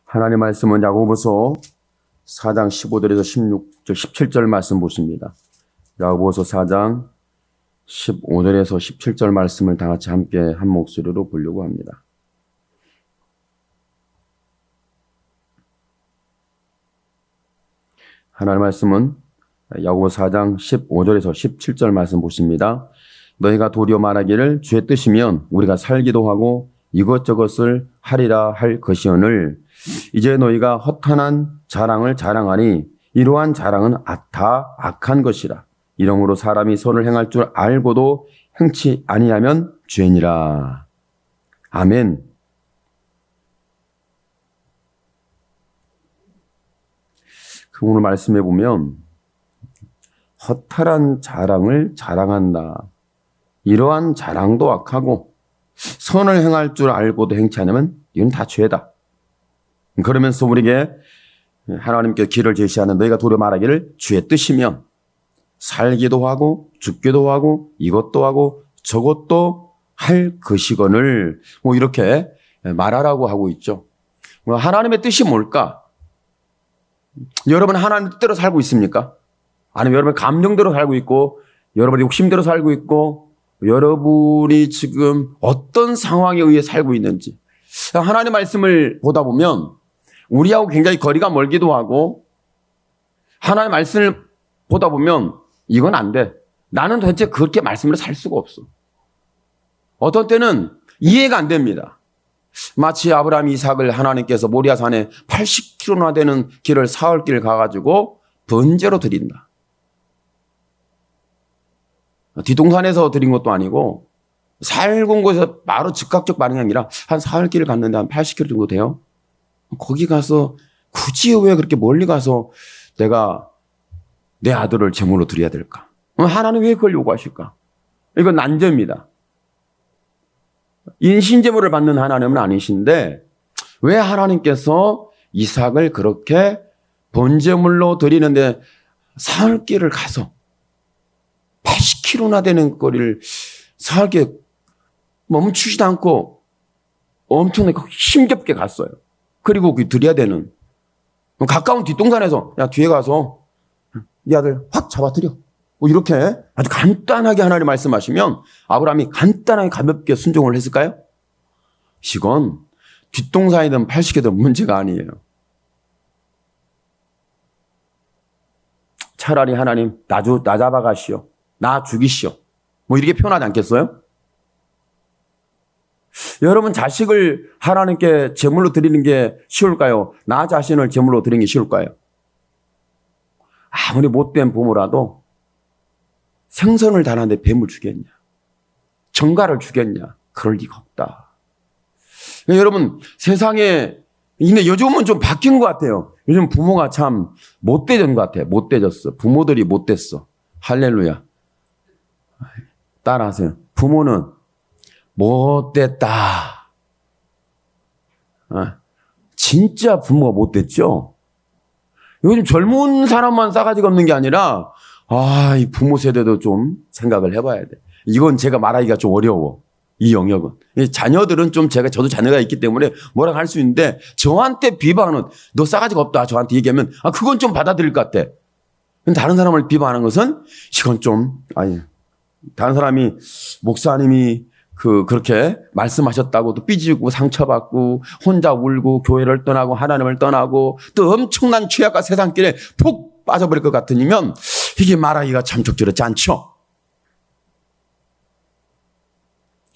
하나님 말씀은 야고보서 4장 15절에서 16절, 17절 말씀 보십니다. 야고보서 4장 15절에서 17절 말씀을 다 같이 함께 한 목소리로 보려고 합니다. 하나님 말씀은 야고보서 4장 15절에서 17절 말씀 보십니다. 너희가 도리어 말하기를 주의 뜻이면 우리가 살기도 하고 이것저것을 하리라 할 것이오늘 이제 너희가 허탄한 자랑을 자랑하니 이러한 자랑은 다 악한 것이라. 이러므로 사람이 선을 행할 줄 알고도 행치 아니하면 죄니라. 아멘. 그 오늘 말씀해 보면 허탈한 자랑을 자랑한다. 이러한 자랑도 악하고 선을 행할 줄 알고도 행치 않으면 이건 다 죄다. 그러면서 우리에게 하나님께 길을 제시하는 너희가 도리어 말하기를 주의 뜻이면 살기도 하고 죽기도 하고 이것도 하고 저것도 할 것이거늘 이렇게 말하라고 하고 있죠. 하나님의 뜻이 뭘까? 여러분 하나님 뜻대로 살고 있습니까? 아니면 여러분 감정대로 살고 있고 여러분의 욕심대로 살고 있고 여러분이 지금 어떤 상황에 의해 살고 있는지 하나님의 말씀을 보다 보면 우리하고 굉장히 거리가 멀기도 하고 하나님의 말씀을 보다 보면 이건 안 돼. 나는 도대체 그렇게 말씀으로 살 수가 없어. 어떤 때는 이해가 안 됩니다. 마치 아브라함 이삭을 하나님께서 모리아 산에 80km나 되는 길을 사흘길 가가지고 번제로 드린다. 뒷동산에서 드린 것도 아니고 살군 곳에서 바로 즉각적 반응이 아니라 한 사흘길을 갔는데 한 80km 정도 돼요. 거기 가서 굳이 왜 그렇게 멀리 가서 내가 내 아들을 제물로 드려야 될까? 하나님 왜 그걸 요구하실까? 이건 난제입니다. 인신제물을 받는 하나님은 아니신데 왜 하나님께서 이삭을 그렇게 번제물로 드리는데 사흘길을 가서 80km나 되는 거리를 사흘길 멈추지도 않고 엄청나게 힘겹게 갔어요. 그리고 그 드려야 되는 가까운 뒷동산에서 야 뒤에 가서 네 아들 확 잡아드려. 이렇게 아주 간단하게 하나님 말씀하시면 아브라함이 간단하게 가볍게 순종을 했을까요? 이건 뒷동산이든 80개든 문제가 아니에요. 차라리 하나님 나 잡아가시오. 나 죽이시오. 이렇게 표현하지 않겠어요? 여러분 자식을 하나님께 제물로 드리는 게 쉬울까요? 나 자신을 제물로 드리는 게 쉬울까요? 아무리 못된 부모라도 생선을 다하는데 뱀을 주겠냐? 정갈을 주겠냐? 그럴 리가 없다. 여러분 세상에 근데 요즘은 좀 바뀐 것 같아요. 요즘 부모가 참 못되던 것 같아요. 못되졌어. 부모들이 못됐어. 할렐루야. 따라하세요. 부모는 못됐다. 진짜 부모가 못됐죠? 요즘 젊은 사람만 싸가지가 없는 게 아니라 이 부모 세대도 좀 생각을 해봐야 돼. 이건 제가 말하기가 좀 어려워. 이 영역은. 자녀들은 좀 저도 자녀가 있기 때문에 뭐라고 할 수 있는데 저한테 비방하는 너 싸가지가 없다 저한테 얘기하면 그건 좀 받아들일 것 같아. 다른 사람을 비방하는 것은 이건 좀 다른 사람이 목사님이 그렇게 말씀하셨다고 또 삐지고 상처받고 혼자 울고 교회를 떠나고 하나님을 떠나고 또 엄청난 죄악과 세상길에 푹 빠져버릴 것 같으면 이게 말하기가 참 적절하지 않죠.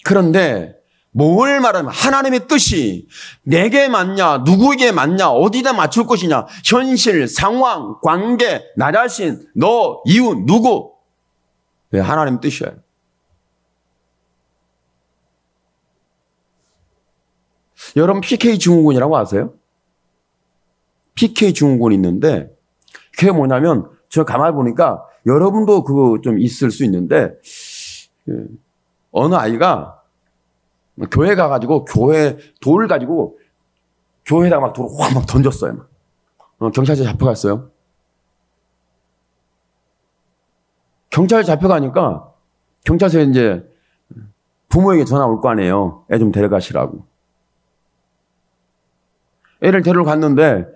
그런데 뭘 말하면 하나님의 뜻이 내게 맞냐 누구에게 맞냐 어디다 맞출 것이냐 현실 상황 관계 나 자신 너 이웃 누구 왜 하나님의 뜻이에요. 여러분 PK 증후군이라고 아세요? PK 증후군이 있는데 그게 뭐냐면 저 가만히 보니까 여러분도 그거 좀 있을 수 있는데 어느 아이가 교회 가가지고 교회 돌 가지고 교회에다가 막 돌을 확 막 던졌어요. 경찰서 잡혀갔어요. 경찰 잡혀가니까 경찰서에 이제 부모에게 전화 올 거 아니에요. 애 좀 데려가시라고. 애를 데리러 갔는데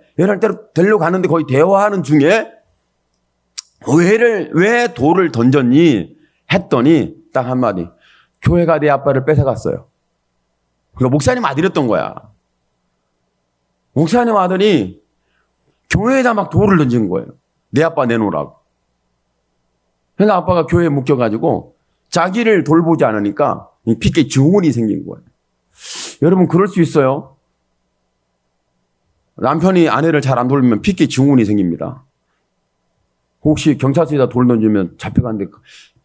거의 대화하는 중에 왜 돌을 던졌니? 했더니 딱 한마디. 교회가 내 아빠를 뺏어갔어요. 그러니까 목사님 아들이었던 거야. 목사님 아들이 교회에다 막 돌을 던진 거예요. 내 아빠 내놓으라고. 그러니까 아빠가 교회에 묶여가지고 자기를 돌보지 않으니까 핏기 증후군이 생긴 거예요. 여러분 그럴 수 있어요. 남편이 아내를 잘 안 돌보면 핏기 증후군이 생깁니다. 혹시 경찰서에다 돌 던지면 잡혀갔는데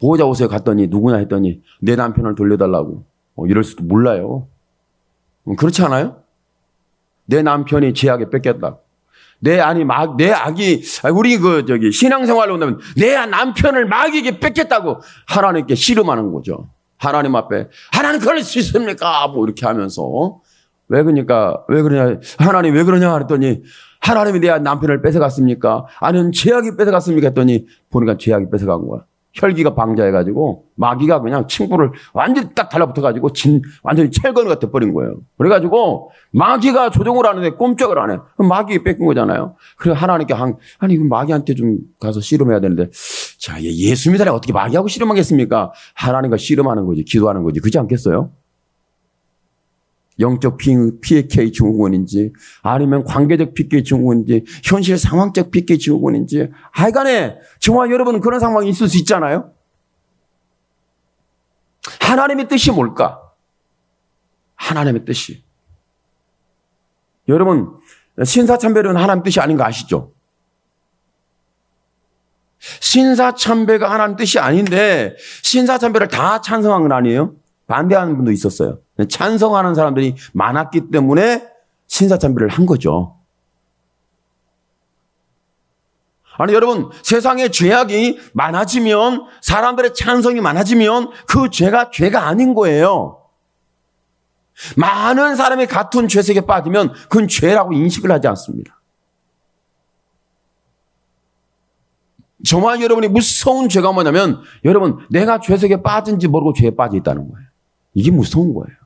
보호자 오세요 갔더니 누구냐 했더니 내 남편을 돌려달라고 이럴 수도 몰라요. 그렇지 않아요? 내 남편이 죄악에 뺏겼다. 내 악이 우리 신앙생활로 온다면 내 남편을 마귀에게 뺏겼다고 하나님께 씨름하는 거죠. 하나님 앞에 하나님 그럴 수 있습니까? 뭐 이렇게 하면서 왜 그러냐 하나님 왜 그러냐 했더니 하나님이 내 남편을 뺏어갔습니까? 아니면 죄악이 뺏어갔습니까? 했더니 보니까 죄악이 뺏어간 거야. 혈기가 방자해가지고 마귀가 그냥 친구를 완전히 딱 달라붙어가지고 완전히 철거가 돼버린 거예요. 그래가지고 마귀가 조종을 하는데 꼼짝을 안 해. 그럼 마귀가 뺏긴 거잖아요. 그래서 하나님께 아니 마귀한테 좀 가서 씨름해야 되는데 자 예수 믿으라 어떻게 마귀하고 씨름하겠습니까? 하나님과 씨름하는 거지 기도하는 거지 그렇지 않겠어요? 영적 피해의 증후군인지 아니면 관계적 피해의 증후군인지 현실 상황적 피해의 증후군인지 하여간에 정말 여러분 그런 상황이 있을 수 있잖아요. 하나님의 뜻이 뭘까? 하나님의 뜻이 여러분 신사참배는 하나님 뜻이 아닌 거 아시죠? 신사참배가 하나님 뜻이 아닌데 신사참배를 다 찬성한 건 아니에요. 반대하는 분도 있었어요. 찬성하는 사람들이 많았기 때문에 신사참배를 한 거죠. 아니 여러분 세상에 죄악이 많아지면 사람들의 찬성이 많아지면 그 죄가 아닌 거예요. 많은 사람이 같은 죄색에 빠지면 그건 죄라고 인식을 하지 않습니다. 정말 여러분이 무서운 죄가 뭐냐면 여러분 내가 죄색에 빠진지 모르고 죄에 빠져 있다는 거예요. 이게 무서운 거예요.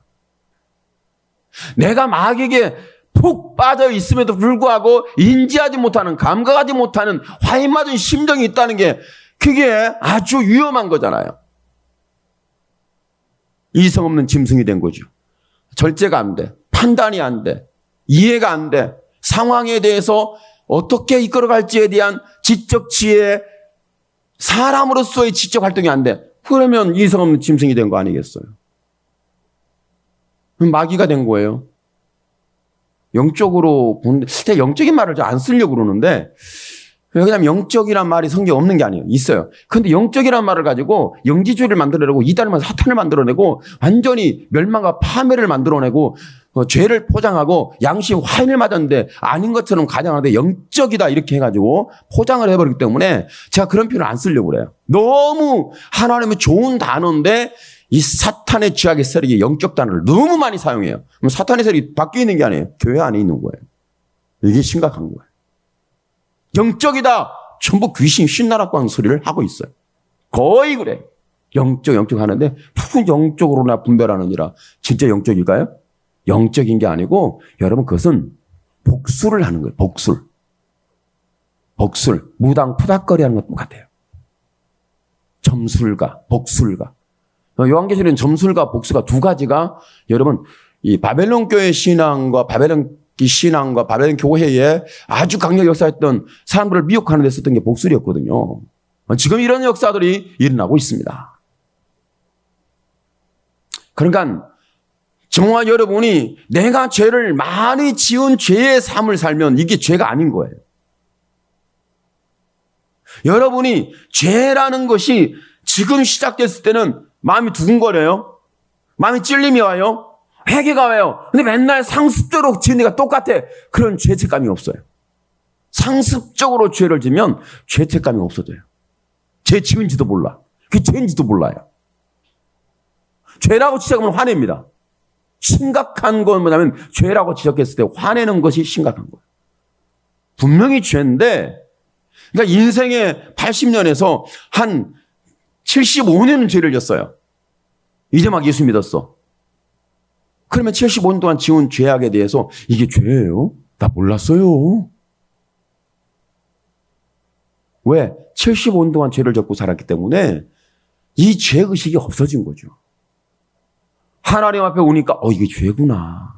내가 마귀에게 푹 빠져 있음에도 불구하고 인지하지 못하는 감각하지 못하는 화인 맞은 심정이 있다는 게 그게 아주 위험한 거잖아요. 이성 없는 짐승이 된 거죠. 절제가 안 돼. 판단이 안 돼. 이해가 안 돼. 상황에 대해서 어떻게 이끌어갈지에 대한 지적 지혜, 사람으로서의 지적 활동이 안 돼. 그러면 이성 없는 짐승이 된 거 아니겠어요? 마귀가 된 거예요. 영적으로 보는데, 제가 영적인 말을 안 쓰려고 그러는데, 왜냐하면 영적이란 말이 성경에 없는 게 아니에요. 있어요. 그런데 영적이란 말을 가지고 영지주의를 만들어내고 이단을 사탄을 만들어내고 완전히 멸망과 파멸을 만들어내고 죄를 포장하고 양심 화인을 맞았는데 아닌 것처럼 가장하는데 영적이다 이렇게 해가지고 포장을 해버리기 때문에 제가 그런 표현을 안 쓰려고 그래요. 너무 하나님의 좋은 단어인데 이 사탄의 죄악의 세력이 영적 단어를 너무 많이 사용해요. 그럼 사탄의 세력이 밖에 있는 게 아니에요. 교회 안에 있는 거예요. 이게 심각한 거예요. 영적이다. 전부 귀신 신나라고 소리를 하고 있어요. 거의 그래. 영적 하는데 무슨 영적으로나 분별하느니라. 진짜 영적일까요? 영적인 게 아니고 여러분 그것은 복수를 하는 거예요. 복술. 무당 푸닥거리 하는 것도 같아요. 점술가, 복술가. 요한계시록에는 점술과 복수가 두 가지가 여러분 이 바벨론 교회 신앙과 바벨론 교회에 아주 강력히 역사했던 사람들을 미혹하는 데 썼던 게 복술이었거든요. 지금 이런 역사들이 일어나고 있습니다. 그러니까 정말 여러분이 내가 죄를 많이 지은 죄의 삶을 살면 이게 죄가 아닌 거예요. 여러분이 죄라는 것이 지금 시작됐을 때는 마음이 두근거려요. 마음이 찔림이 와요. 회개가 와요. 근데 맨날 상습적으로 지은 애가 똑같아. 그런 죄책감이 없어요. 상습적으로 죄를 지면 죄책감이 없어져요. 죄 지은지도 몰라. 그게 죄인지도 몰라요. 죄라고 지적하면 화냅니다. 심각한 건 뭐냐면 죄라고 지적했을 때 화내는 것이 심각한 거예요. 분명히 죄인데 그러니까 인생의 80년에서 한 75년은 죄를 졌어요. 이제 막 예수 믿었어. 그러면 75년 동안 지은 죄악에 대해서 이게 죄예요? 나 몰랐어요. 왜? 75년 동안 죄를 졌고 살았기 때문에 이 죄의식이 없어진 거죠. 하나님 앞에 오니까 이게 죄구나.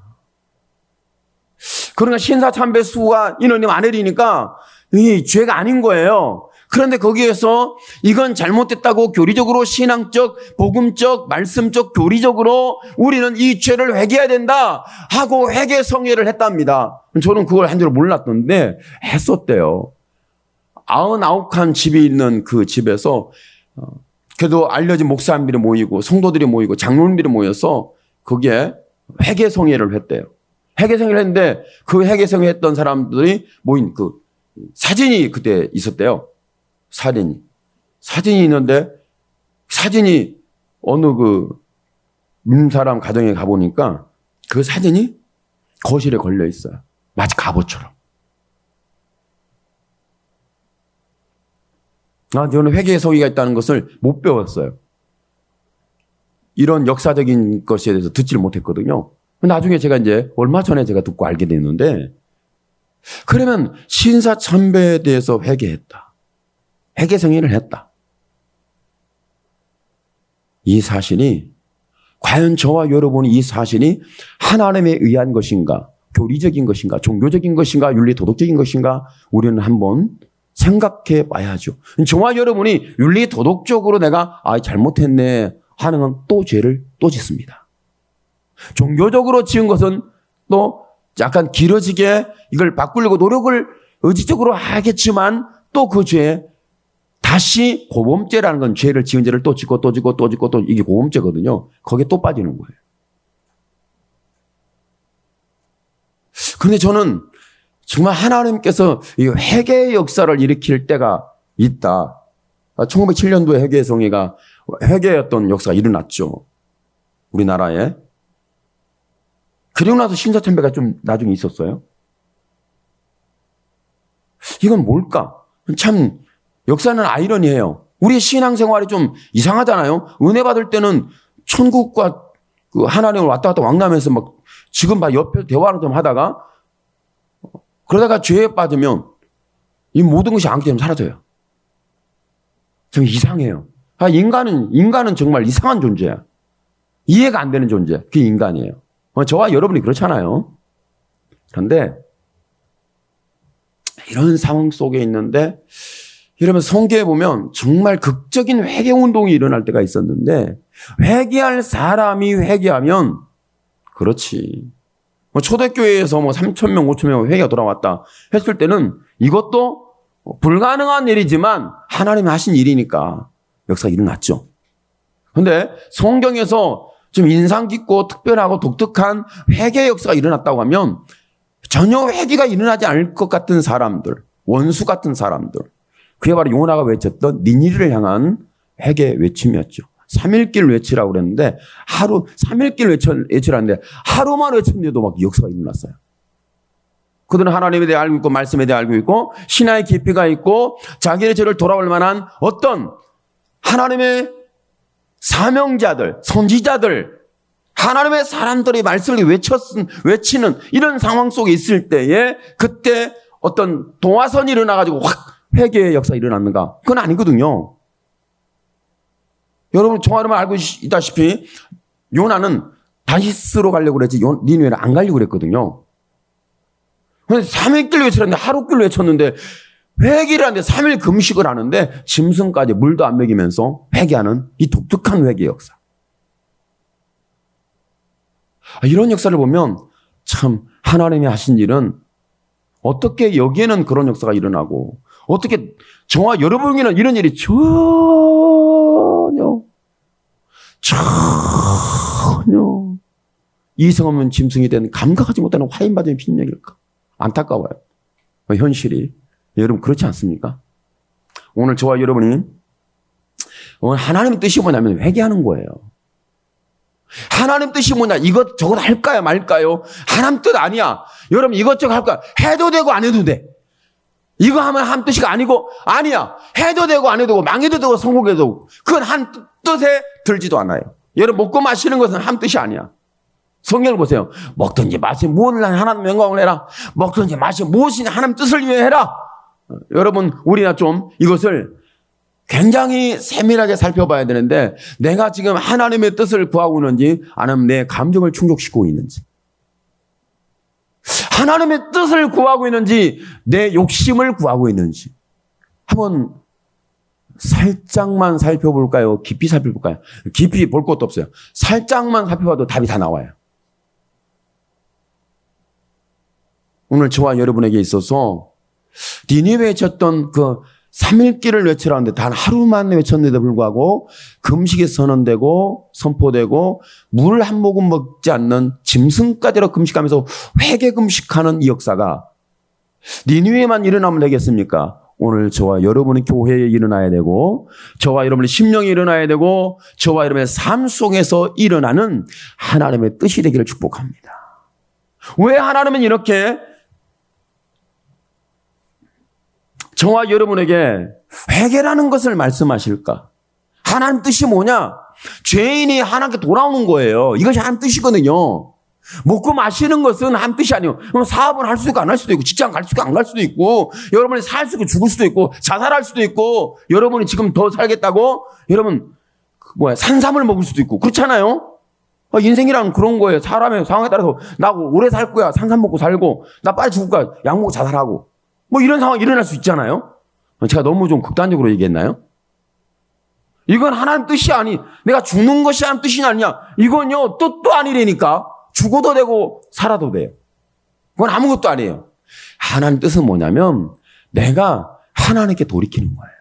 그러니까 신사참배 수가 인원이 많으니까 이 죄가 아닌 거예요. 그런데 거기에서 이건 잘못됐다고 교리적으로 신앙적, 복음적, 말씀적, 교리적으로 우리는 이 죄를 회개해야 된다 하고 회개 성회를 했답니다. 저는 그걸 한 줄 몰랐던데 했었대요. 99칸 집이 있는 그 집에서 그래도 알려진 목사님들이 모이고 성도들이 모이고 장로님들이 모여서 거기에 회개 성회를 했대요. 회개 성회를 했는데 그 회개 성회 했던 사람들이 모인 그 사진이 그때 있었대요. 사진이 있는데 사진이 어느 그 사람 가정에 가보니까 그 사진이 거실에 걸려 있어요. 마치 갑옷처럼. 저는 회개의 성의가 있다는 것을 못 배웠어요. 이런 역사적인 것에 대해서 듣지를 못했거든요. 나중에 제가 이제 얼마 전에 제가 듣고 알게 됐는데, 그러면 신사참배에 대해서 회개했다. 회개 성의를 했다. 이 사실이 과연 저와 여러분이 이 사실이 하나님에 의한 것인가, 교리적인 것인가, 종교적인 것인가, 윤리 도덕적인 것인가, 우리는 한번 생각해 봐야죠. 저와 여러분이 윤리 도덕적으로 내가 잘못했네 하는 건 또 죄를 또 짓습니다. 종교적으로 지은 것은 또 약간 길어지게 이걸 바꾸려고 노력을 의지적으로 하겠지만 또 그 죄에 다시 고범죄라는 건 죄를 지은 죄를 또 짓고 또 짓고 또 짓고 또 이게 고범죄거든요. 거기에 또 빠지는 거예요. 그런데 저는 정말 하나님께서 이 회개의 역사를 일으킬 때가 있다. 1907년도에 회개의 성회가 회개였던 역사가 일어났죠. 우리나라에. 그리고 나서 신사참배가 좀 나중에 있었어요. 이건 뭘까? 참 역사는 아이러니해요. 우리 신앙생활이 좀 이상하잖아요. 은혜 받을 때는 천국과 그 하나님을 왔다 갔다 왕래하면서 막 지금 막 옆에서 대화를 좀 하다가 그러다가 죄에 빠지면 이 모든 것이 안개처럼 사라져요. 좀 이상해요. 인간은 정말 이상한 존재야. 이해가 안 되는 존재. 그게 인간이에요. 저와 여러분이 그렇잖아요. 그런데 이런 상황 속에 있는데 이러면 성경에 보면 정말 극적인 회개 운동이 일어날 때가 있었는데 회개할 사람이 회개하면 그렇지. 초대교회에서 3,000명, 5,000명 회개가 돌아왔다 했을 때는 이것도 불가능한 일이지만 하나님이 하신 일이니까 역사가 일어났죠. 그런데 성경에서 좀 인상 깊고 특별하고 독특한 회개의 역사가 일어났다고 하면 전혀 회개가 일어나지 않을 것 같은 사람들, 원수 같은 사람들, 그게 바로 요나가 외쳤던 니니를 향한 회개 외침이었죠. 3일길 외치라고 그랬는데 3일길 외치라는데 하루만 외쳤는데도 막 역사가 일어났어요. 그들은 하나님에 대해 알고 있고 말씀에 대해 알고 있고 신화의 깊이가 있고 자기의 죄를 돌아올 만한 어떤 하나님의 사명자들, 선지자들, 하나님의 사람들이 말씀을 외치는 이런 상황 속에 있을 때에 그때 어떤 동화선이 일어나가지고 확 회개의 역사가 일어났는가? 그건 아니거든요. 여러분 정화로만 알고 있다시피 요나는 다시스로 가려고 그랬지 니느웨를 안 가려고 그랬거든요. 그런데 3일길 외쳤는데 하루길 외쳤는데 회개를 하는데 3일 금식을 하는데 짐승까지 물도 안 먹이면서 회개하는 이 독특한 회개의 역사. 이런 역사를 보면 참 하나님이 하신 일은 어떻게 여기에는 그런 역사가 일어나고 어떻게 저와 여러분에게는 이런 일이 전혀 이성 없는 짐승이 된 감각하지 못하는 화인받은 빈약일까? 안타까워요. 현실이. 여러분 그렇지 않습니까? 오늘 저와 여러분이 오늘 하나님의 뜻이 뭐냐면 회개하는 거예요. 하나님 뜻이 뭐냐? 이것 저것 할까요 말까요? 하나님 뜻 아니야. 여러분 이것저것 할까? 해도 되고 안 해도 돼. 이거 하면 한 뜻이 아니고 아니야. 해도 되고 안 해도 되고 망해도 되고 성공해도 되고 그건 한 뜻에 들지도 않아요. 여러분 먹고 마시는 것은 한 뜻이 아니야. 성경을 보세요. 먹든지 마시든지 무엇을 하나님 영광을 해라. 먹든지 마시든지 무엇이냐 하나님 뜻을 위해 해라. 여러분 우리가 좀 이것을 굉장히 세밀하게 살펴봐야 되는데 내가 지금 하나님의 뜻을 구하고 있는지 아니면 내 감정을 충족시키고 있는지, 하나님의 뜻을 구하고 있는지 내 욕심을 구하고 있는지 한번 살짝만 살펴볼까요? 깊이 살펴볼까요? 깊이 볼 것도 없어요. 살짝만 살펴봐도 답이 다 나와요. 오늘 저와 여러분에게 있어서 니느웨에 쳤던 그 3일길을 외치라는데 단 하루만 외쳤는데도 불구하고 금식이 선언되고 선포되고 물 한 모금 먹지 않는 짐승까지로 금식하면서 회개 금식하는 이 역사가 니느웨에만 일어나면 되겠습니까? 오늘 저와 여러분의 교회에 일어나야 되고 저와 여러분의 심령이 일어나야 되고 저와 여러분의 삶 속에서 일어나는 하나님의 뜻이 되기를 축복합니다. 왜 하나님은 이렇게 저와 여러분에게 회개라는 것을 말씀하실까? 하나님 뜻이 뭐냐? 죄인이 하나님께 돌아오는 거예요. 이것이 하나님 뜻이거든요. 먹고 마시는 것은 하나님 뜻이 아니에요. 사업은 할 수도 있고 안 할 수도 있고 직장 갈 수도 있고 안 갈 수도 있고 여러분이 살 수도 있고 죽을 수도 있고 자살할 수도 있고 여러분이 지금 더 살겠다고 여러분 산삼을 먹을 수도 있고 그렇잖아요. 인생이란 그런 거예요. 사람의 상황에 따라서 나 오래 살 거야. 산삼 먹고 살고 나 빨리 죽을 거야. 약 먹고 자살하고 이런 상황이 일어날 수 있잖아요. 제가 너무 좀 극단적으로 얘기했나요? 이건 하나님 뜻이 아니, 내가 죽는 것이 하나님 뜻이 아니냐. 이건요, 뜻도 아니라니까. 죽어도 되고 살아도 돼요. 그건 아무것도 아니에요. 하나님 뜻은 뭐냐면 내가 하나님께 돌이키는 거예요.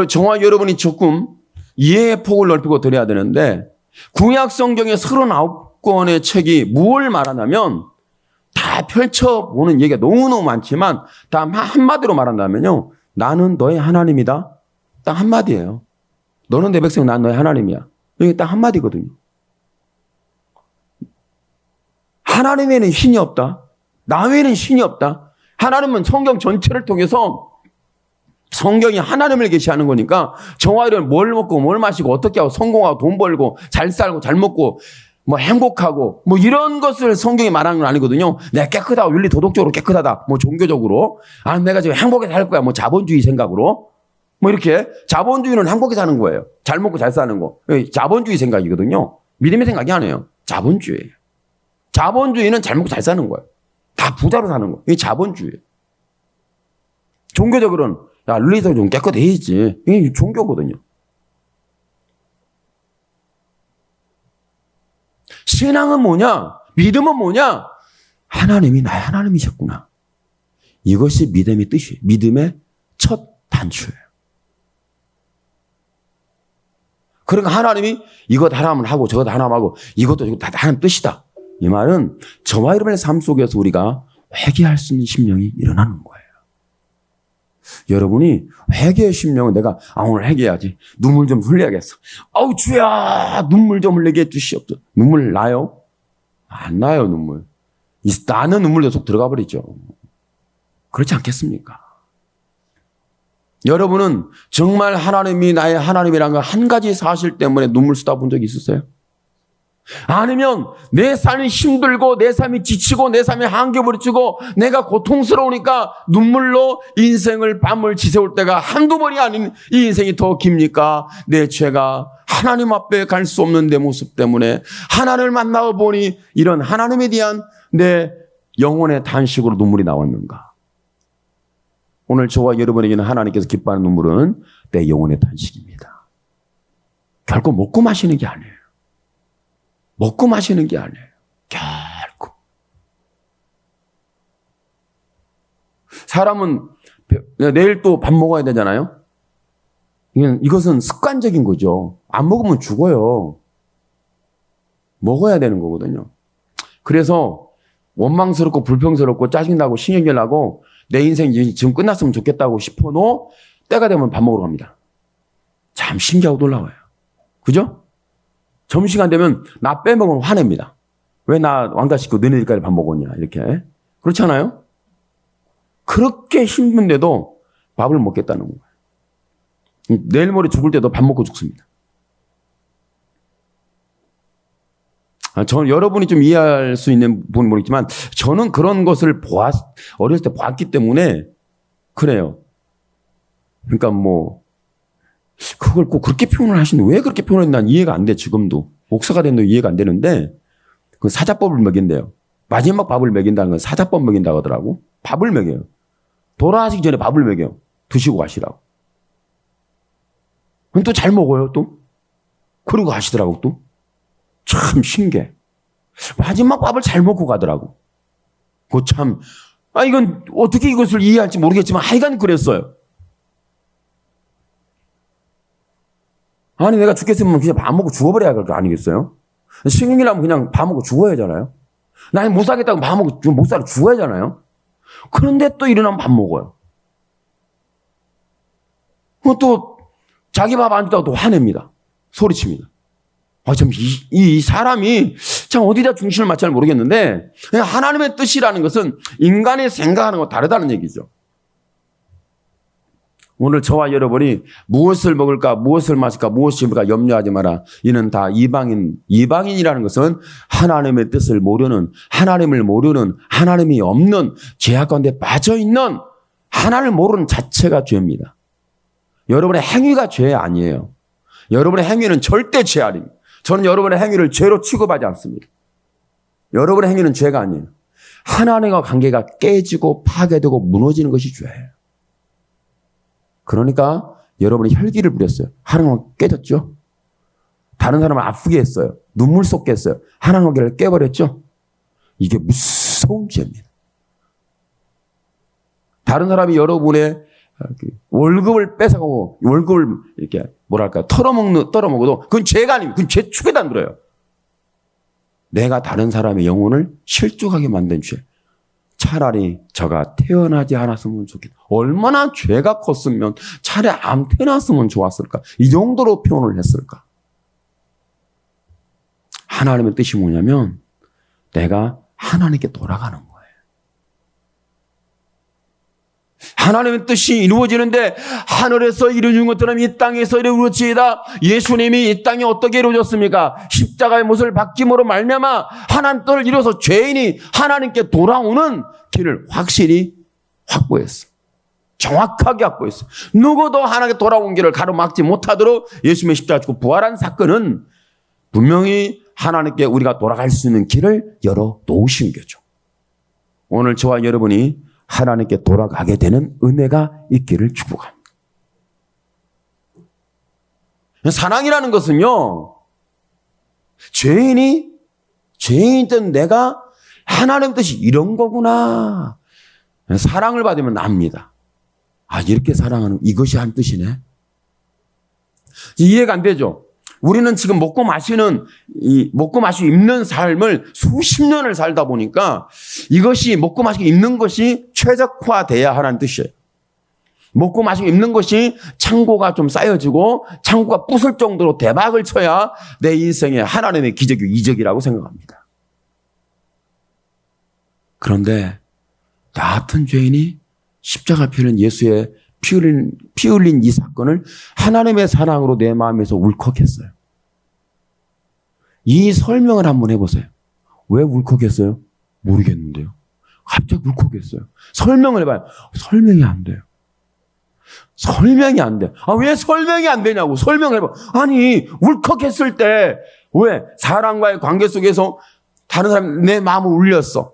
저와 여러분이 조금 이해의 폭을 넓히고 드려야 되는데 구약 성경의 39권의 책이 뭘 말하냐면 다 펼쳐보는 얘기가 너무너무 많지만 다 한마디로 말한다면요. 나는 너의 하나님이다. 딱 한마디예요. 너는 내 백성, 난 너의 하나님이야. 이게 딱 한마디거든요. 하나님 외에는 신이 없다. 나 외에는 신이 없다. 하나님은 성경 전체를 통해서 성경이 하나님을 계시하는 거니까 저와 여러분 뭘 먹고 뭘 마시고 어떻게 하고 성공하고 돈 벌고 잘 살고 잘 먹고 행복하고 이런 것을 성경이 말하는 건 아니거든요. 내가 깨끗하고 윤리 도덕적으로 깨끗하다. 종교적으로. 내가 지금 행복해서 살 거야. 자본주의 생각으로. 이렇게 자본주의는 행복해서 사는 거예요. 잘 먹고 잘 사는 거. 자본주의 생각이거든요. 믿음의 생각이 아니에요. 자본주의예요. 자본주의는 잘 먹고 잘 사는 거예요. 다 부자로 사는 거. 이게 자본주의예요. 종교적으로는 야, 윤리도 좀 깨끗해야지. 이게 종교거든요. 신앙은 뭐냐? 믿음은 뭐냐? 하나님이 나의 하나님이셨구나. 이것이 믿음의 뜻이에요. 믿음의 첫 단추예요. 그러니까 하나님이 이것 하나만 하고 저것 하나만 하고 이것도 다 하나님 뜻이다. 이 말은 저와 여러분의 삶 속에서 우리가 회개할 수 있는 심령이 일어나는 거예요. 여러분이 회개의 심령은 내가 오늘 회개해야지. 눈물 좀 흘려야겠어. 아우 주야 눈물 좀 흘리게 해주시옵소서. 눈물 나요? 안 나요 눈물. 나는 눈물도 속 들어가 버리죠. 그렇지 않겠습니까? 여러분은 정말 하나님이 나의 하나님이라는 걸 한 가지 사실 때문에 눈물 쏟아본 적이 있으세요? 아니면 내 삶이 힘들고 내 삶이 지치고 내 삶이 한계 부딪히고 내가 고통스러우니까 눈물로 인생을 밤을 지새울 때가 한두 번이 아닌 이 인생이 더 깁니까? 내 죄가 하나님 앞에 갈 수 없는 내 모습 때문에 하나님을 만나고 보니 이런 하나님에 대한 내 영혼의 단식으로 눈물이 나왔는가? 오늘 저와 여러분에게는 하나님께서 기뻐하는 눈물은 내 영혼의 단식입니다. 결코 먹고 마시는 게 아니에요. 먹고 마시는 게 아니에요. 결코. 사람은 내일 또 밥 먹어야 되잖아요. 이것은 습관적인 거죠. 안 먹으면 죽어요. 먹어야 되는 거거든요. 그래서 원망스럽고 불평스럽고 짜증나고 신경질 나고 내 인생 지금 끝났으면 좋겠다고 싶어도 때가 되면 밥 먹으러 갑니다. 참 신기하고 놀라워요. 그죠? 점심시간 되면 나 빼먹으면 화냅니다. 왜 나 왕따시키고 너네들까지 밥 먹었냐 이렇게. 그렇잖아요. 그렇게 힘든데도 밥을 먹겠다는 거예요. 내일 모레 죽을 때도 밥 먹고 죽습니다. 저는 여러분이 좀 이해할 수 있는 부분은 모르겠지만 저는 그런 것을 어렸을 때 보았기 때문에 그래요. 그러니까 그걸 꼭 그렇게 표현을 하시는데 왜 그렇게 표현했는지 난 이해가 안 돼. 지금도 목사가 됐는데 이해가 안 되는데 그 사자법을 먹인대요. 마지막 밥을 먹인다는 건 사자법 먹인다고 하더라고. 밥을 먹여요. 돌아가시기 전에 밥을 먹여요. 드시고 가시라고. 그럼 또 잘 먹어요 또. 그러고 가시더라고 또. 참 신기해. 마지막 밥을 잘 먹고 가더라고. 이건 어떻게 이것을 이해할지 모르겠지만 하여간 그랬어요. 아니 내가 죽겠으면 그냥 밥 먹고 죽어버려야 할 거 아니겠어요? 신경이라면 그냥 밥 먹고 죽어야 하잖아요. 나는 못 살겠다고 밥 먹고 못 살아 죽어야 하잖아요. 그런데 또 일어나면 밥 먹어요. 또 자기 밥 안 준다고 또 화냅니다. 소리칩니다. 참 이 사람이 참 어디다 중심을 맞지 잘 모르겠는데 하나님의 뜻이라는 것은 인간이 생각하는 거 다르다는 얘기죠. 오늘 저와 여러분이 무엇을 먹을까, 무엇을 마실까, 무엇을 입을까 염려하지 마라. 이는 다 이방인이라는 것은 하나님의 뜻을 모르는, 하나님을 모르는, 하나님이 없는, 죄악 가운데 빠져있는 하나님을 모르는 자체가 죄입니다. 여러분의 행위가 죄 아니에요. 여러분의 행위는 절대 죄 아닙니다. 저는 여러분의 행위를 죄로 취급하지 않습니다. 여러분의 행위는 죄가 아니에요. 하나님과 관계가 깨지고 파괴되고 무너지는 것이 죄예요. 그러니까 여러분이 혈기를 부렸어요. 하나님과 깨졌죠. 다른 사람을 아프게 했어요. 눈물 쏟게 했어요. 하나님과 관계를 깨버렸죠. 이게 무서운 죄입니다. 다른 사람이 여러분의 월급을 뺏어가고 월급을 이렇게 떨어먹어도 그건 죄가 아닙니다. 그건 죄 축에도 안 들어요. 내가 다른 사람의 영혼을 실족하게 만든 죄. 차라리 저가 태어나지 않았으면 좋겠다. 얼마나 죄가 컸으면 차라리 안 태어났으면 좋았을까. 이 정도로 표현을 했을까. 하나님의 뜻이 뭐냐면 내가 하나님께 돌아가는 거예요. 하나님의 뜻이 이루어지는데 하늘에서 이루어진 것처럼 이 땅에서 이루어지이다. 예수님이 이 땅에 어떻게 이루어졌습니까? 십자가의 못을 박힘으로 말미암아 하나님 뜻을 이루어서 죄인이 하나님께 돌아오는 길을 확실히 확보했어. 정확하게 확보했어. 누구도 하나님께 돌아온 길을 가로막지 못하도록 예수님의 십자가 죽고 부활한 사건은 분명히 하나님께 우리가 돌아갈 수 있는 길을 열어 놓으신 거죠. 오늘 저와 여러분이 하나님께 돌아가게 되는 은혜가 있기를 축복합니다. 사랑이라는 것은요, 죄인이든 내가 하나님 뜻이 이런 거구나. 사랑을 받으면 압니다. 이렇게 사랑하는 이것이 한 뜻이네. 이해가 안 되죠? 우리는 지금 먹고 마시고 입는 삶을 수십 년을 살다 보니까 이것이 먹고 마시고 입는 것이 최적화돼야 하는 뜻이에요. 먹고 마시고 입는 것이 창고가 좀 쌓여지고 창고가 부술 정도로 대박을 쳐야 내 인생에 하나님의 기적이 이적이라고 생각합니다. 그런데 나 같은 죄인이 십자가 피는 예수의 피 흘린 이 사건을 하나님의 사랑으로 내 마음에서 울컥했어요. 이 설명을 한번 해보세요. 왜 울컥했어요? 모르겠는데요. 갑자기 울컥했어요. 설명을 해봐요. 설명이 안 돼요. 설명이 안 돼. 왜 설명이 안 되냐고 설명을 해봐. 아니 울컥했을 때 왜 사람과의 관계 속에서 다른 사람 내 마음을 울렸어.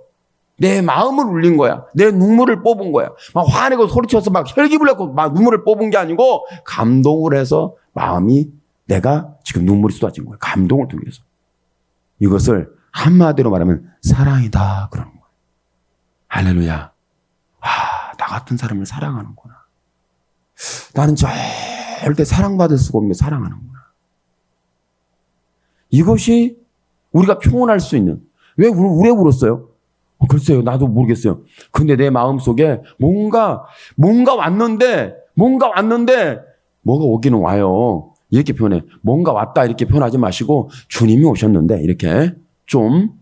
내 마음을 울린 거야. 내 눈물을 뽑은 거야. 막 화내고 소리쳐서 막 혈기불렸고 막 눈물을 뽑은 게 아니고 감동을 해서 마음이 내가 지금 눈물이 쏟아진 거야. 감동을 통해서. 이것을 한마디로 말하면 사랑이다 그러는 거예요. 할렐루야. 나 같은 사람을 사랑하는구나. 나는 절대 사랑받을 수가 없는데 사랑하는구나. 이것이 우리가 표현할 수 있는. 왜 울었어요? 글쎄요, 나도 모르겠어요. 근데 내 마음속에 뭔가 왔는데 뭐가 오기는 와요. 이렇게 표현해. 뭔가 왔다 이렇게 표현하지 마시고 주님이 오셨는데 이렇게 좀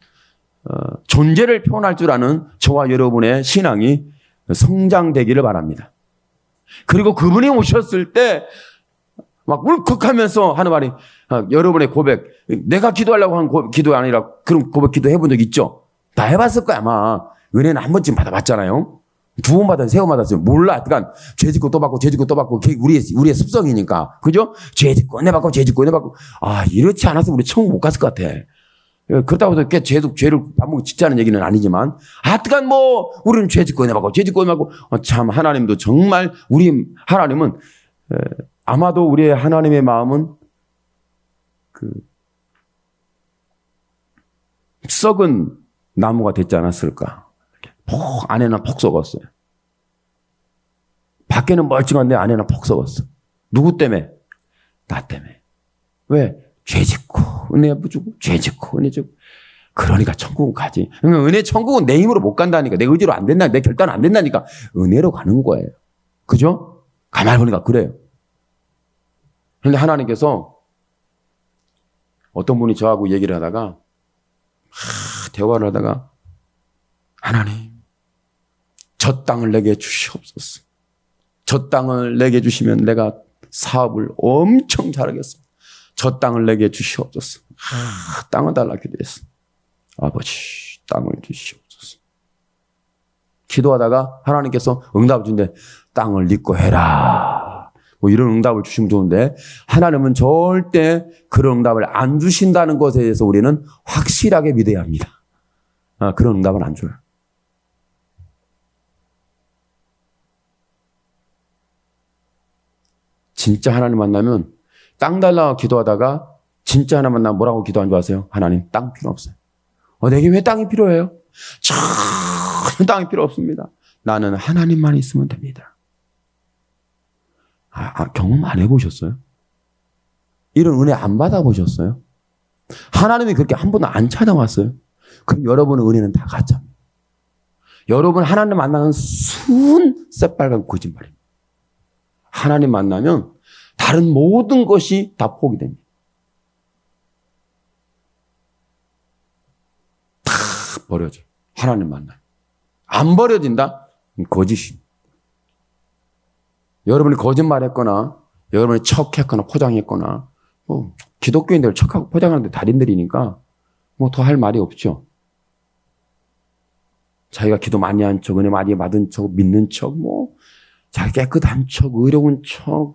존재를 표현할 줄 아는 저와 여러분의 신앙이 성장되기를 바랍니다. 그리고 그분이 오셨을 때 막 울컥하면서 하는 말이 여러분의 고백, 내가 기도하려고 한 기도 아니라 그런 고백 기도 해본 적 있죠? 다 해봤을 거야 아마. 은혜는 한 번쯤 받아봤잖아요. 2번 받았어요, 3번 받았어요. 몰라. 그러니까 죄 짓고 또 받고 죄 짓고 또 받고 우리의 습성이니까. 그죠? 죄 짓고 은혜 받고 죄 짓고 은혜 받고. 이렇지 않아서 우리 천국 못 갔을 것 같아. 그렇다고 해서 죄를 반복 짓자는 얘기는 아니지만 하여간 우리는 죄 짓고 은혜 받고 죄 짓고 은혜 받고. 참 하나님도 정말 하나님은 아마도 우리의 하나님의 마음은 썩은 나무가 됐지 않았을까. 안에는 폭 썩었어요. 밖에는 멀쩡한데 안에는 폭 썩었어. 누구 때문에? 나 때문에. 왜? 죄 짓고 은혜 주고 죄 짓고 은혜 주고. 그러니까 천국은 가지. 은혜 천국은 내 힘으로 못 간다니까. 내 의지로 안 된다니까. 내 결단 안 된다니까. 은혜로 가는 거예요. 그죠? 가만히 보니까 그래요. 그런데 하나님께서 어떤 분이 저하고 얘기를 하다가 대화를 하다가 하나님 저 땅을 내게 주시옵소서. 저 땅을 내게 주시면 내가 사업을 엄청 잘하겠습니다. 저 땅을 내게 주시옵소서. 땅을 달라 기도했어. 아버지 땅을 주시옵소서. 기도하다가 하나님께서 응답을 주는데 땅을 네 거 해라. 이런 응답을 주시면 좋은데 하나님은 절대 그런 응답을 안 주신다는 것에 대해서 우리는 확실하게 믿어야 합니다. 그런 응답을 안 줘요. 진짜 하나님 만나면 땅 달라 기도하다가 진짜 하나님 만나면 뭐라고 기도한 줄 아세요? 하나님 땅 필요 없어요. 내게 왜 땅이 필요해요? 전혀 땅이 필요 없습니다. 나는 하나님만 있으면 됩니다. 경험 안 해보셨어요? 이런 은혜 안 받아보셨어요? 하나님이 그렇게 한 번도 안 찾아왔어요? 그럼 여러분의 은혜는 다 가짜입니다. 여러분 하나님 만나는 순 새빨간 거짓말입니다. 하나님 만나면 다른 모든 것이 다 포기됩니다. 다 버려져. 하나님 만나요. 안 버려진다? 거짓입니다. 여러분이 거짓말했거나 여러분이 척했거나 포장했거나 기독교인들 척하고 포장하는데 달인들이니까 더 할 말이 없죠. 자기가 기도 많이 한 척, 은혜 많이 받은 척, 믿는 척, 자기 깨끗한 척, 의로운 척,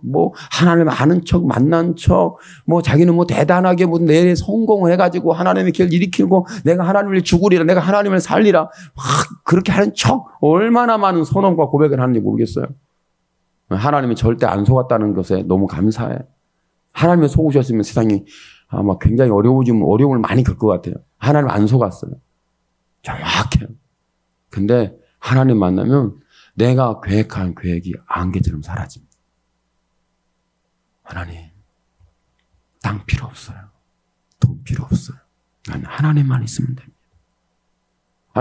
하나님 아는 척, 만난 척, 자기는 대단하게 내일 성공을 해가지고 하나님의 길을 일으키고 내가 하나님을 죽으리라, 내가 하나님을 살리라, 막 그렇게 하는 척, 얼마나 많은 선언과 고백을 하는지 모르겠어요. 하나님이 절대 안 속았다는 것에 너무 감사해. 하나님이 속으셨으면 세상이 아마 굉장히 어려움을 많이 겪을 것 같아요. 하나님 안 속았어요. 정확해요. 근데 하나님 만나면 내가 계획한 계획이 안개처럼 사라집니다. 하나님, 땅 필요 없어요. 돈 필요 없어요. 나는 하나님만 있으면 됩니다.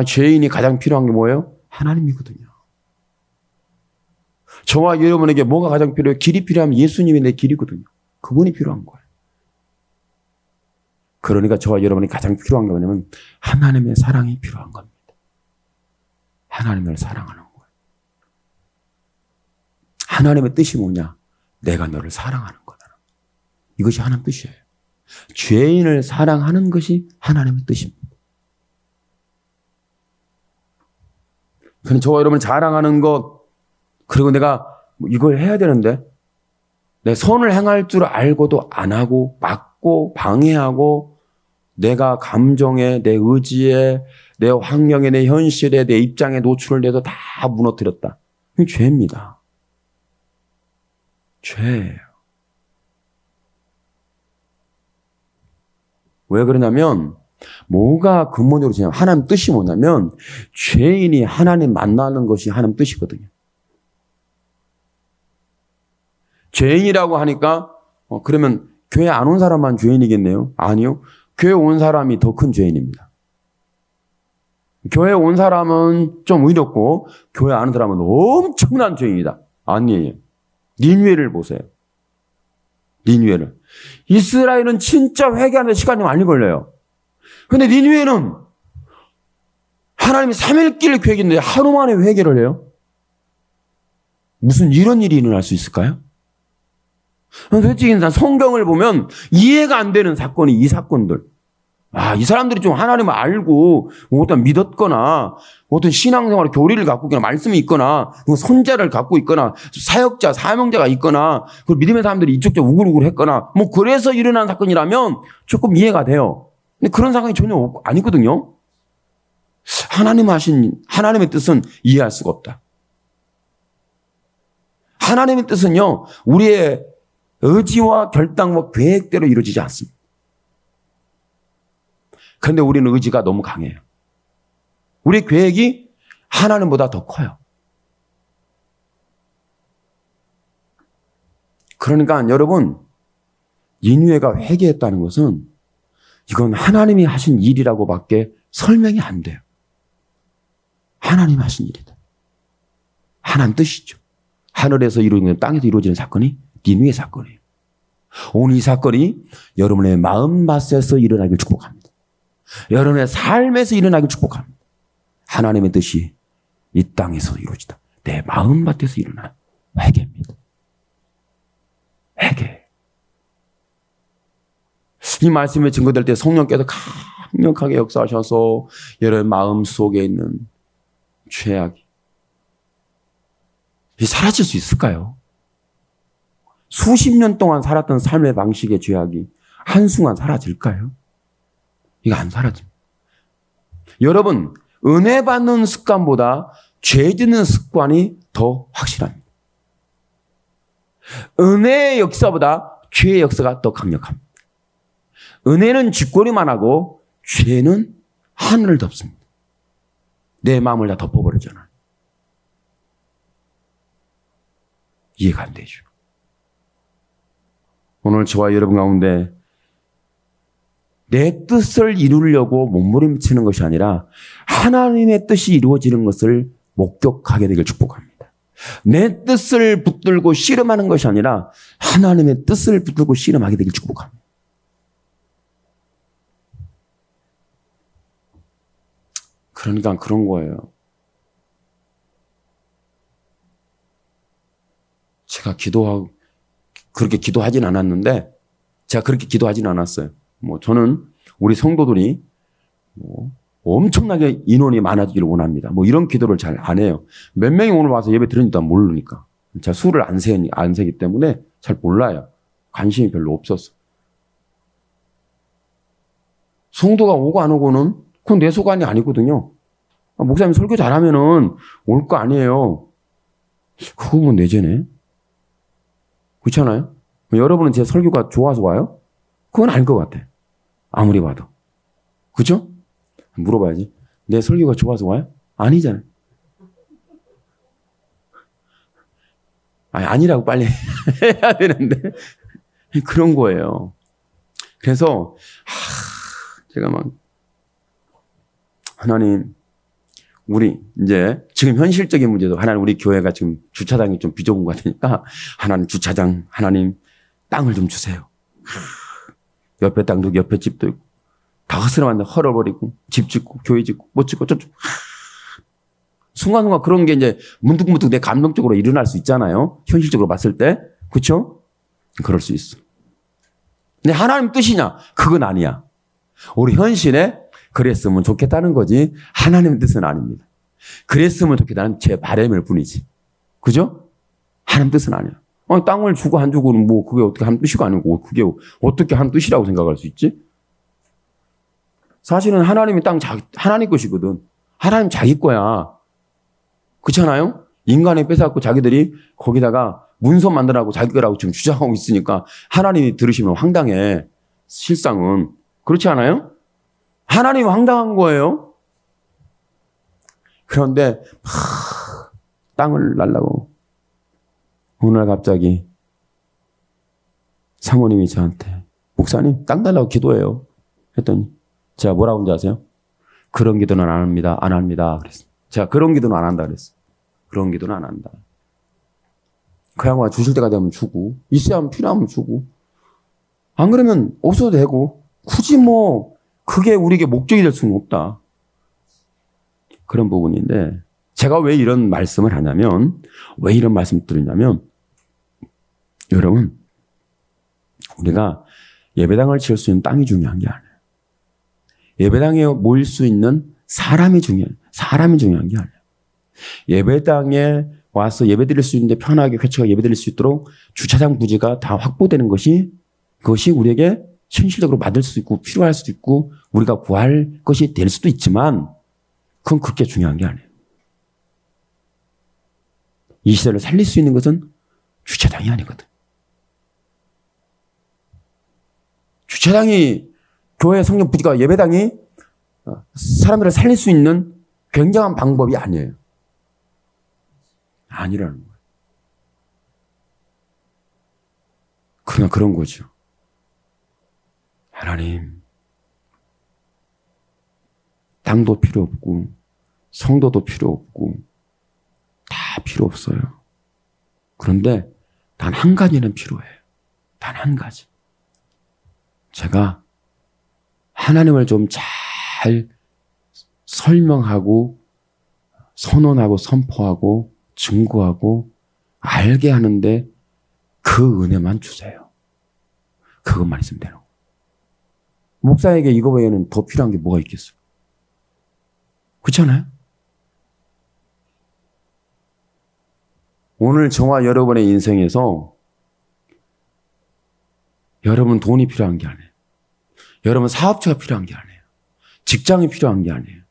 죄인이 가장 필요한 게 뭐예요? 하나님이거든요. 저와 여러분에게 뭐가 가장 필요해요? 길이 필요하면 예수님이 내 길이거든요. 그분이 필요한 거예요. 그러니까 저와 여러분이 가장 필요한 게 뭐냐면 하나님의 사랑이 필요한 겁니다. 하나님을 사랑하는 거예요. 하나님의 뜻이 뭐냐? 내가 너를 사랑하는 거다. 이것이 하나님 뜻이에요. 죄인을 사랑하는 것이 하나님의 뜻입니다. 그럼 저와 여러분을 자랑하는 것, 그리고 내가 이걸 해야 되는데 내 선을 행할 줄 알고도 안 하고 막고 방해하고 내가 감정에, 내 의지에, 내 환경에, 내 현실에, 내 입장에 노출을 돼서 다 무너뜨렸다. 이게 죄입니다. 죄예요. 왜 그러냐면 뭐가 근본적으로 지금 하나님 뜻이 뭐냐면 죄인이 하나님 만나는 것이 하나님 뜻이거든요. 죄인이라고 하니까 그러면 교회 안 온 사람만 죄인이겠네요? 아니요. 교회 온 사람이 더 큰 죄인입니다. 교회 온 사람은 좀 의롭고 교회 안 온 사람은 엄청난 죄인이다. 아니에요. 니느웨를 보세요. 니느웨를. 이스라엘은 진짜 회개하는 시간이 많이 걸려요. 근데 니느웨는 하나님이 3일길 계획인데 하루 만에 회개를 해요? 무슨 이런 일이 일어날 수 있을까요? 솔직히 성경을 보면 이해가 안 되는 사건이 이 사건들. 이 사람들이 좀 하나님을 알고 어떤 믿었거나 어떤 신앙생활 교리를 갖고 있거나 말씀이 있거나 선자를 갖고 있거나 사역자, 사명자가 있거나 그 믿음의 사람들이 이쪽저쪽 우글우글 했거나 뭐 그래서 일어난 사건이라면 조금 이해가 돼요. 근데 그런 상황이 전혀 아니거든요. 하나님의 뜻은 이해할 수가 없다. 하나님의 뜻은요, 우리의 의지와 결단과 계획대로 이루어지지 않습니다. 그런데 우리는 의지가 너무 강해요. 우리의 계획이 하나님보다 더 커요. 그러니까 여러분, 니느웨가 회개했다는 것은 이건 하나님이 하신 일이라고밖에 설명이 안 돼요. 하나님 하신 일이다. 하나님 뜻이죠. 하늘에서 이루어지는 땅에서 이루어지는 사건이 니느웨 사건이에요. 오늘 이 사건이 여러분의 마음밭에서 일어나길 축복합니다. 여러분의 삶에서 일어나길 축복합니다. 하나님의 뜻이 이 땅에서 이루어지다. 내 마음밭에서 일어나는 회개입니다. 회개. 이 말씀에 증거될 때 성령께서 강력하게 역사하셔서 여러분 마음 속에 있는 죄악이 사라질 수 있을까요? 수십 년 동안 살았던 삶의 방식의 죄악이 한순간 사라질까요? 이거 안 사라집니다. 여러분, 은혜 받는 습관보다 죄 짓는 습관이 더 확실합니다. 은혜의 역사보다 죄의 역사가 더 강력합니다. 은혜는 짓거리만 하고 죄는 하늘을 덮습니다. 내 마음을 다 덮어버리잖아요. 이해가 안 되죠. 오늘 저와 여러분 가운데 내 뜻을 이루려고 몸부림치는 것이 아니라 하나님의 뜻이 이루어지는 것을 목격하게 되길 축복합니다. 내 뜻을 붙들고 씨름하는 것이 아니라 하나님의 뜻을 붙들고 씨름하게 되길 축복합니다. 그러니까 그런 거예요. 제가 그렇게 기도하진 않았는데, 제가 그렇게 기도하진 않았어요. 저는 우리 성도들이 엄청나게 인원이 많아지기를 원합니다. 이런 기도를 잘 안 해요. 몇 명이 오늘 와서 예배 들으니까 모르니까. 제가 수를 안 세기 때문에 잘 몰라요. 관심이 별로 없었어. 성도가 오고 안 오고는 그건 내 소관이 아니거든요. 목사님 설교 잘하면은 올 거 아니에요. 그거 보면 내재네. 그렇잖아요? 여러분은 제 설교가 좋아서 와요? 그건 아닐 것 같아. 아무리 봐도. 그죠? 물어봐야지. 내 설교가 좋아서 와요? 아니잖아요. 아니라고 빨리 해야 되는데. 그런 거예요. 그래서, 제가 하나님, 우리 이제 지금 현실적인 문제도 하나님 우리 교회가 지금 주차장이 좀 비좁은 것 같으니까 하나님 주차장, 하나님 땅을 좀 주세요. 옆에 땅도 있고 옆에 집도 있고 다 허스름한데 헐어버리고 집 짓고 교회 짓고 못 짓고 좀 순간순간 그런 게 이제 문득문득 내 감정적으로 일어날 수 있잖아요. 현실적으로 봤을 때. 그렇죠? 그럴 수 있어. 근데 하나님 뜻이냐? 그건 아니야. 우리 현실에 그랬으면 좋겠다는 거지 하나님의 뜻은 아닙니다. 그랬으면 좋겠다는 제 바람일 뿐이지. 그죠? 하나님 뜻은 아니야. 땅을 주고 안 주고는 그게 어떻게 하나님 뜻이고 아니고 그게 어떻게 하나님 뜻이라고 생각할 수 있지? 사실은 하나님이 하나님 것이거든. 하나님 자기 거야. 그렇잖아요? 인간이 뺏어갖고 자기들이 거기다가 문서 만들라고 자기 거라고 지금 주장하고 있으니까 하나님이 들으시면 황당해. 실상은. 그렇지 않아요? 하나님은 황당한 거예요. 그런데 땅을 날라고 어느 날 갑자기 사모님이 저한테 목사님 땅 달라고 기도해요. 했더니 제가 뭐라고 하는지 아세요? 그런 기도는 안 합니다. 안 합니다. 그랬어요. 제가 그런 기도는 안 한다 그랬어요. 그런 기도는 안 한다. 그 양반 주실 때가 되면 주고 있어야 하면 필요하면 주고 안 그러면 없어도 되고 굳이 그게 우리에게 목적이 될 수는 없다. 그런 부분인데 제가 왜 이런 말씀을 하냐면 왜 이런 말씀을 드리냐면 여러분 우리가 예배당을 지을 수 있는 땅이 중요한 게 아니에요. 예배당에 모일 수 있는 사람이 중요한 게 아니에요. 예배당에 와서 예배드릴 수 있는데 편하게 쾌처가 예배드릴 수 있도록 주차장 부지가 다 확보되는 그것이 우리에게 현실적으로 받을 수 있고 필요할 수도 있고 우리가 구할 것이 될 수도 있지만 그건 그렇게 중요한 게 아니에요. 이 시대를 살릴 수 있는 것은 주차장이 아니거든. 주차장이 교회 성령 부지가 예배당이 사람들을 살릴 수 있는 굉장한 방법이 아니에요. 아니라는 거예요. 그냥 그런 거죠. 하나님, 땅도 필요 없고 성도도 필요 없고 다 필요 없어요. 그런데 단 한 가지는 필요해요. 단 한 가지. 제가 하나님을 좀 잘 설명하고 선언하고 선포하고 증거하고 알게 하는데 그 은혜만 주세요. 그것만 있으면 되는 거예요. 목사에게 이거 외에는 더 필요한 게 뭐가 있겠어요? 그렇잖아요? 오늘 저와 여러분의 인생에서 여러분 돈이 필요한 게 아니에요. 여러분 사업체가 필요한 게 아니에요. 직장이 필요한 게 아니에요.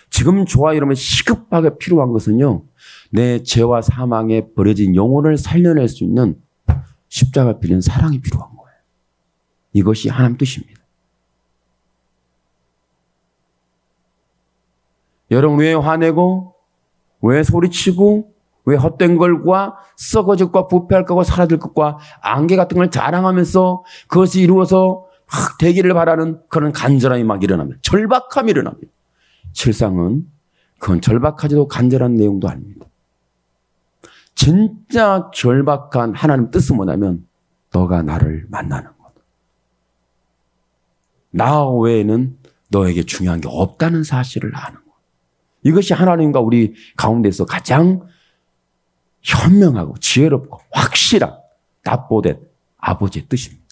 지금 저와 여러분 시급하게 필요한 것은요. 내 죄와 사망에 버려진 영혼을 살려낼 수 있는 십자가 빌린 사랑이 필요한 거예요. 이것이 하나님 뜻입니다. 여러분 왜 화내고 왜 소리치고 왜 헛된 걸과 썩어질 것과 부패할 것과 사라질 것과 안개 같은 걸 자랑하면서 그것이 이루어서 막 되기를 바라는 그런 간절함이 막 일어납니다. 절박함이 일어납니다. 실상은 그건 절박하지도 간절한 내용도 아닙니다. 진짜 절박한 하나님 뜻은 뭐냐면 너가 나를 만나는 것. 나 외에는 너에게 중요한 게 없다는 사실을 아는 것. 이것이 하나님과 우리 가운데서 가장 현명하고 지혜롭고 확실한 답보된 아버지의 뜻입니다.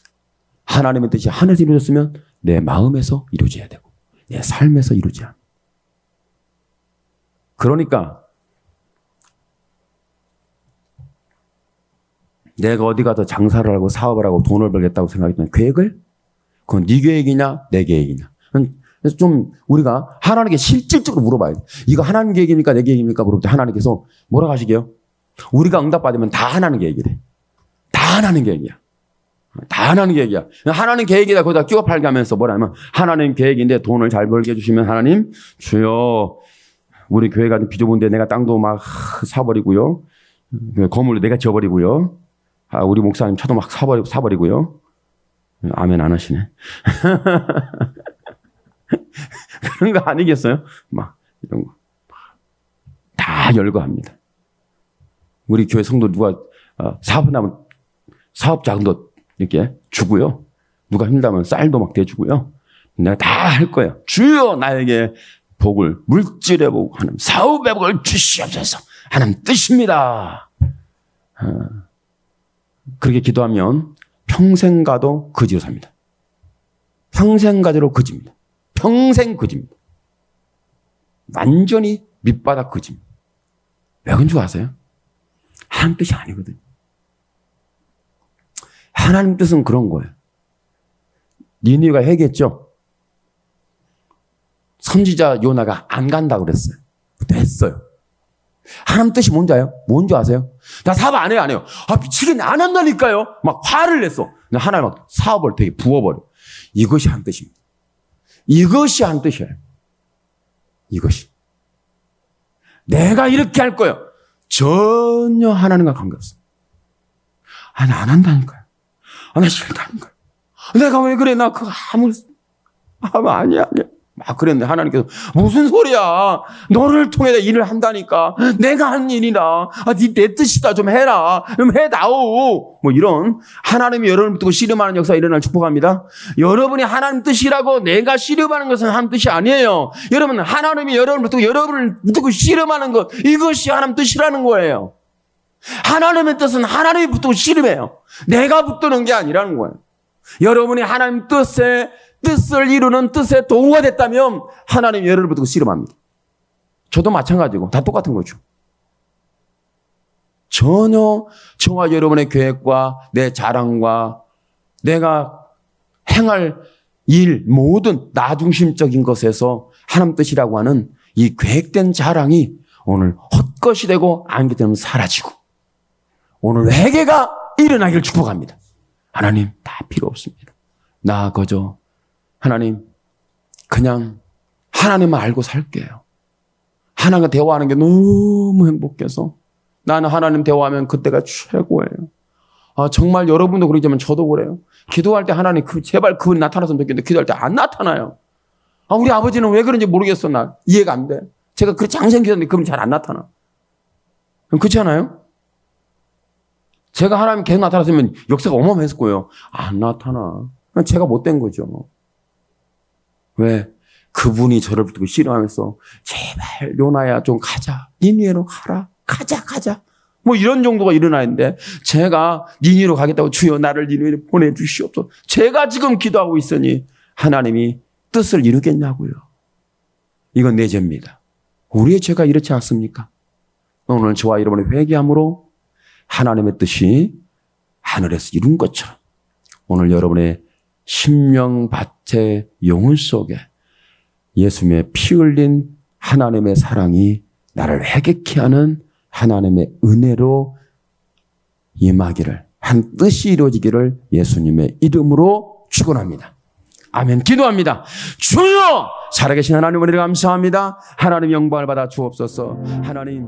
하나님의 뜻이 하늘에서 이루어졌으면 내 마음에서 이루어져야 되고 내 삶에서 이루어져야 합니다. 그러니까 내가 어디 가서 장사를 하고 사업을 하고 돈을 벌겠다고 생각했던 계획을 그건 네 계획이냐 내 계획이냐. 그래서 좀 우리가 하나님께 실질적으로 물어봐야 돼. 이거 하나님 계획입니까 내 계획입니까 물어볼 때 하나님께서 뭐라고 하시게요? 우리가 응답받으면 다 하나님 계획이래. 다 하나님 계획이야. 다 하나님 계획이야. 하나님 계획이다 거기다 끼워 팔게 하면서 뭐라면 하나님 계획인데 돈을 잘 벌게 해주시면 하나님 주여 우리 교회가 좀 비좁은데 내가 땅도 막 사버리고요. 건물도 내가 지어버리고요. 우리 목사님 차도 막 사버리고요. 아멘 안 하시네. 그런 거 아니겠어요? 막 이런 거. 다 열거합니다. 우리 교회 성도 누가 사업하면 사업 자금도 이렇게 주고요. 누가 힘들다면 쌀도 막 대주고요. 내가 다 할 거예요. 주여 나에게 복을 물질의 복 하나님 사업의 복을 주시옵소서 하나님 뜻입니다. 그렇게 기도하면 평생 가도 거지로 삽니다. 평생 가도록 거지입니다. 평생 거지입니다. 완전히 밑바닥 거지입니다. 왜 그런 줄 아세요? 하나님 뜻이 아니거든요. 하나님 뜻은 그런 거예요. 니느웨가 회개했죠. 선지자 요나가 안 간다고 그랬어요. 됐어요. 하나님 뜻이 뭔지 아세요? 뭔지 아세요? 나 사업 안 해요. 미치겠네. 안 한다니까요. 막 화를 냈어. 근데 하나님 막 사업을 되게 부어버려. 이것이 한 뜻입니다. 이것이 한 뜻이에요. 이것이. 내가 이렇게 할 거예요. 전혀 하나님과 관계없어요. 나 안 한다니까요. 나 싫다니까요. 내가 왜 그래? 나 그거 아니야. 막 그랬는데 하나님께서 무슨 소리야. 너를 통해 일을 한다니까. 내가 한 일이다. 내 뜻이다. 좀 해라. 좀 해다오. 뭐 이런 하나님이 여러분을 두고 씨름하는 역사가 일어날 축복합니다. 여러분이 하나님 뜻이라고 내가 씨름하는 것은 하나님 뜻이 아니에요. 여러분 하나님이 여러분을 두고 씨름하는 것 이것이 하나님 뜻이라는 거예요. 하나님의 뜻은 하나님이 붙들고 씨름해요. 내가 붙드는 게 아니라는 거예요. 여러분이 하나님 뜻을 이루는 뜻의 도구가 됐다면 하나님 여러분을 씨름합니다. 저도 마찬가지고 다 똑같은 거죠. 전혀 저와 여러분의 계획과 내 자랑과 내가 행할 일 모든 나중심적인 것에서 하나님 뜻이라고 하는 이 계획된 자랑이 오늘 헛것이 되고 안개 되면 사라지고 오늘 회개가 일어나기를 축복합니다. 하나님 다 필요 없습니다. 나 그저 하나님 그냥 하나님만 알고 살게요. 하나님과 대화하는 게 너무 행복해서 나는 하나님 대화하면 그때가 최고예요. 정말 여러분도 그러지만 저도 그래요. 기도할 때 하나님 제발 그분이 나타났으면 좋겠는데 기도할 때 안 나타나요. 우리 아버지는 왜 그런지 모르겠어. 나 이해가 안 돼. 제가 그렇게 항상 기도하는데 그분 잘 안 나타나. 그렇지 않아요? 제가 하나님 계속 나타났으면 역사가 어마어마했을 거예요. 안 나타나. 제가 못된 거죠. 왜? 그분이 저를 붙들고 씨름하면서 제발 요나야 좀 가자. 니니에로 가라. 가자. 뭐 이런 정도가 일어나야 하는데 제가 니니로 가겠다고 주여 나를 니니로 보내주시옵소서. 제가 지금 기도하고 있으니 하나님이 뜻을 이루겠냐고요. 이건 내 죄입니다. 우리의 죄가 이렇지 않습니까? 오늘 저와 여러분의 회개함으로 하나님의 뜻이 하늘에서 이룬 것처럼 오늘 여러분의 심령밭의 영혼 속에 예수님의 피 흘린 하나님의 사랑이 나를 회개케 하는 하나님의 은혜로 임하기를, 한 뜻이 이루어지기를 예수님의 이름으로 축원합니다. 아멘. 기도합니다. 주여! 살아계신 하나님, 우리를 감사합니다. 하나님 영광을 받아 주옵소서. 하나님